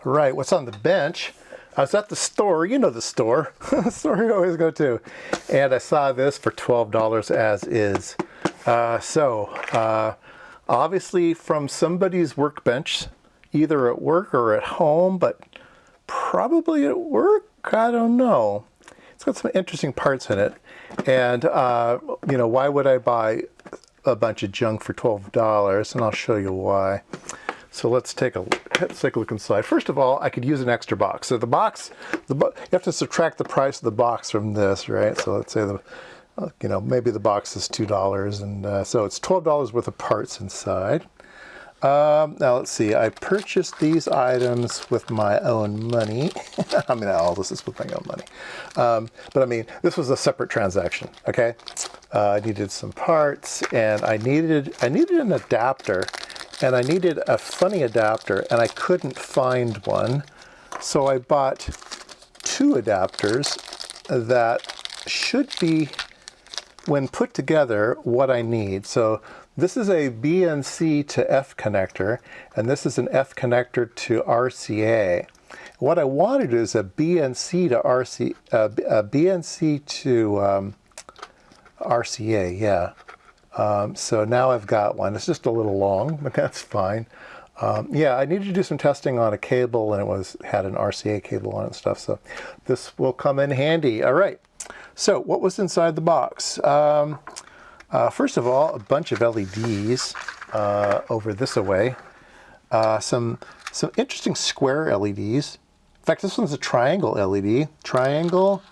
All right, what's on the bench? I was at the store, you know the store, the store you always go to, and I saw this for $12 as is. Obviously from somebody's workbench, either at work or at home, but probably at work, I don't know. It's got some interesting parts in it, and why would I buy a bunch of junk for $12? And I'll show you why. So let's take a look inside. First of all, I could use an extra box. So you have to subtract the price of the box from this, right? So let's say maybe the box is $2, and so it's $12 worth of parts inside. Now let's see. I purchased these items with my own money. I mean, all this is with my own money. But I mean, this was a separate transaction. Okay, I needed some parts, and I needed an adapter. And I needed a funny adapter, and I couldn't find one. So I bought two adapters that should be, when put together, what I need. So this is a BNC to F connector, and this is an F connector to RCA. What I wanted is a BNC to RCA, yeah. So now I've got one. It's just a little long, but that's fine. Yeah, I needed to do some testing on a cable, and it had an RCA cable on it and stuff, so this will come in handy. All right, so what was inside the box? First of all, a bunch of LEDs over this away. Some interesting square LEDs. In fact, this one's a triangle LED. Triangle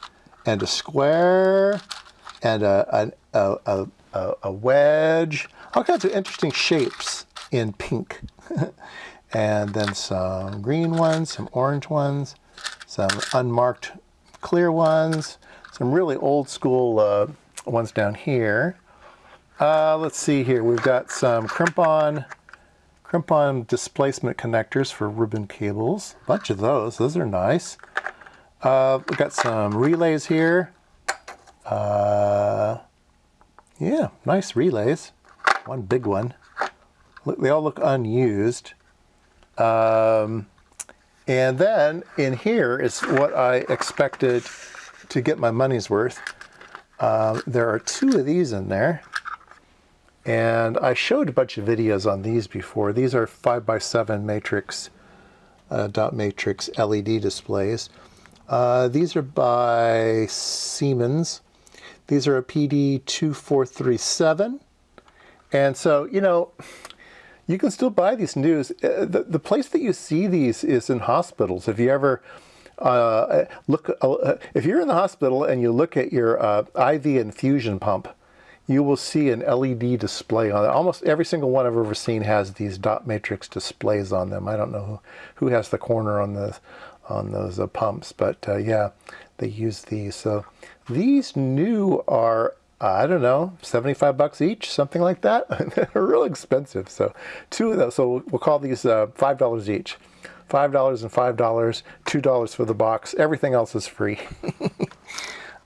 and a square and a wedge, all kinds of interesting shapes in pink. And then some green ones, some orange ones, some unmarked clear ones, some really old school ones down here. Let's see here, we've got some crimp-on displacement connectors for ribbon cables. A bunch of those are nice. We've got some relays here. Yeah, nice relays. One big one. They all look unused. And then in here is what I expected to get my money's worth. There are two of these in there. And I showed a bunch of videos on these before. These are 5x7 matrix, dot matrix LED displays. These are by Siemens. These are a PD2437. And so, you can still buy these news. The place that you see these is in hospitals. If you ever if you're in the hospital and you look at your IV infusion pump, you will see an LED display on it. Almost every single one I've ever seen has these dot matrix displays on them. I don't know who has the corner on those pumps, but yeah, they use these. So these new are, I don't know, 75 bucks each, something like that. They're real expensive. So two of those, so we'll call these $5 each. $5 and $5, $2 for the box. Everything else is free.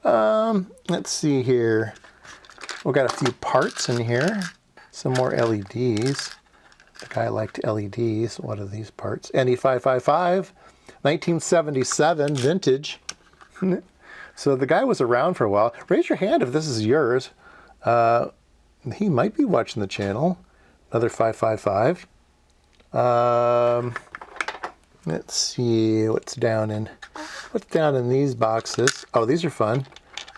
Let's see here. We've got a few parts in here. Some more LEDs. The guy liked LEDs. What are these parts? NE555, 1977, vintage. So the guy was around for a while. Raise your hand if this is yours. He might be watching the channel. Another 555. Let's see what's down in these boxes. Oh, these are fun.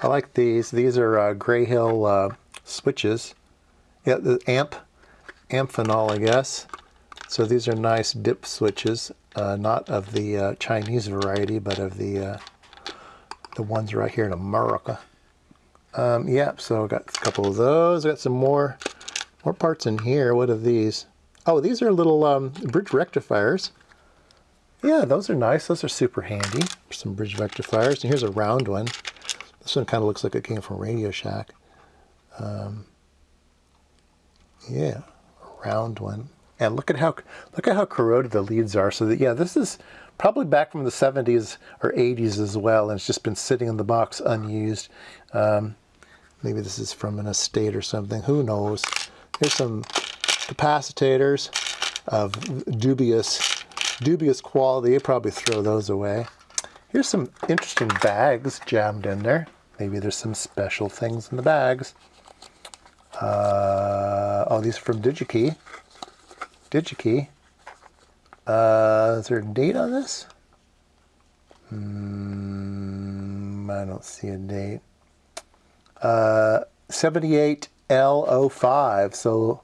I like these. These are Gray Hill switches. Yeah, the Amphenol, I guess. So these are nice dip switches, not of the Chinese variety, but of the ones right here in America. Yeah, so I got a couple of those. I got some more parts in here. What are these? Oh, these are little bridge rectifiers. Yeah, those are nice. Those are super handy. Some bridge rectifiers. And here's a round one. This one kind of looks like it came from Radio Shack. Yeah, a round one. And look at how corroded the leads are. So that, yeah, this is probably back from the 70s or 80s as well, and it's just been sitting in the box unused. Maybe this is from an estate or something. Who knows? Here's some capacitors of dubious dubious quality. Probably throw those away. Here's some interesting bags jammed in there. Maybe there's some special things in the bags. Oh, these are from DigiKey. DigiKey. Is there a date on this? I don't see a date. 78L05. So,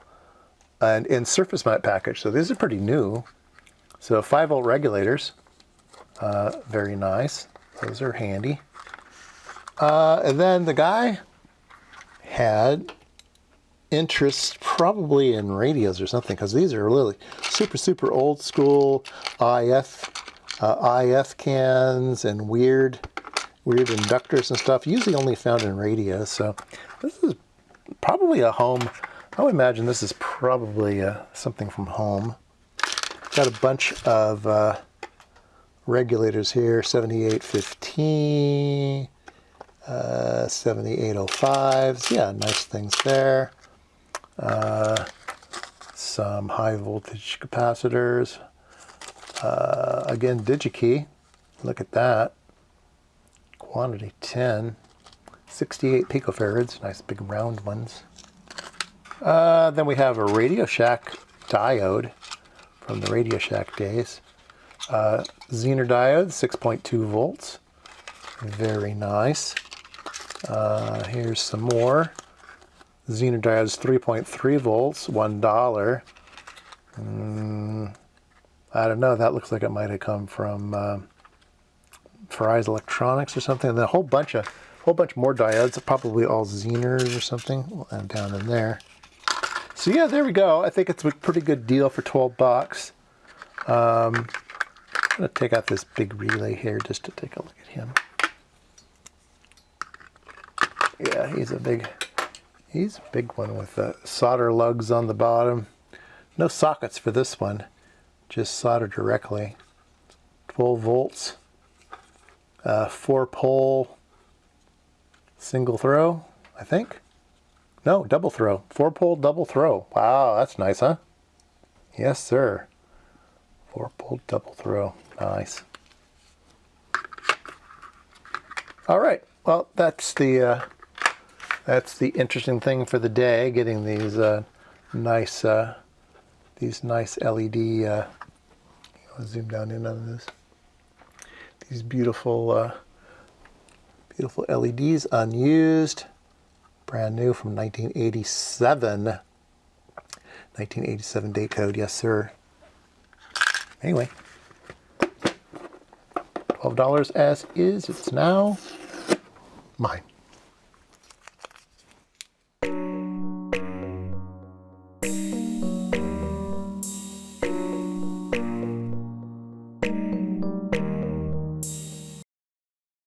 and surface mount package. So these are pretty new. So 5-volt regulators. Very nice. Those are handy. And then the guy had interest probably in radios or something, because these are really super old school IF cans and weird inductors and stuff, usually only found in radios. So this is probably a home. I would imagine this is probably something from home. Got a bunch of regulators here, 7815, 7805s. Yeah, nice things there. Some high voltage capacitors. Again, DigiKey. Look at that. Quantity 10. 68 picofarads. Nice big round ones. Then we have a Radio Shack diode from the Radio Shack days. Zener diode, 6.2 volts. Very nice. Here's some more. Zener diodes, 3.3 volts, $1. I don't know. That looks like it might have come from Fry's Electronics or something. And then a whole bunch more diodes, probably all Zeners or something, down in there. So yeah, there we go. I think it's a pretty good deal for 12 bucks. I'm going to take out this big relay here just to take a look at him. Yeah, he's a big one with solder lugs on the bottom. No sockets for this one, just solder directly. 12 volts, 4-pole, single throw, I think. No, double throw. 4-pole double throw. Wow, that's nice, huh? Yes, sir. 4-pole double throw. Nice. All right. Well, that's the interesting thing for the day. Getting these nice LED. I'll zoom down in on this. These beautiful LEDs, unused, brand new from 1987. 1987 date code, yes sir. Anyway, $12 as is. It's now mine.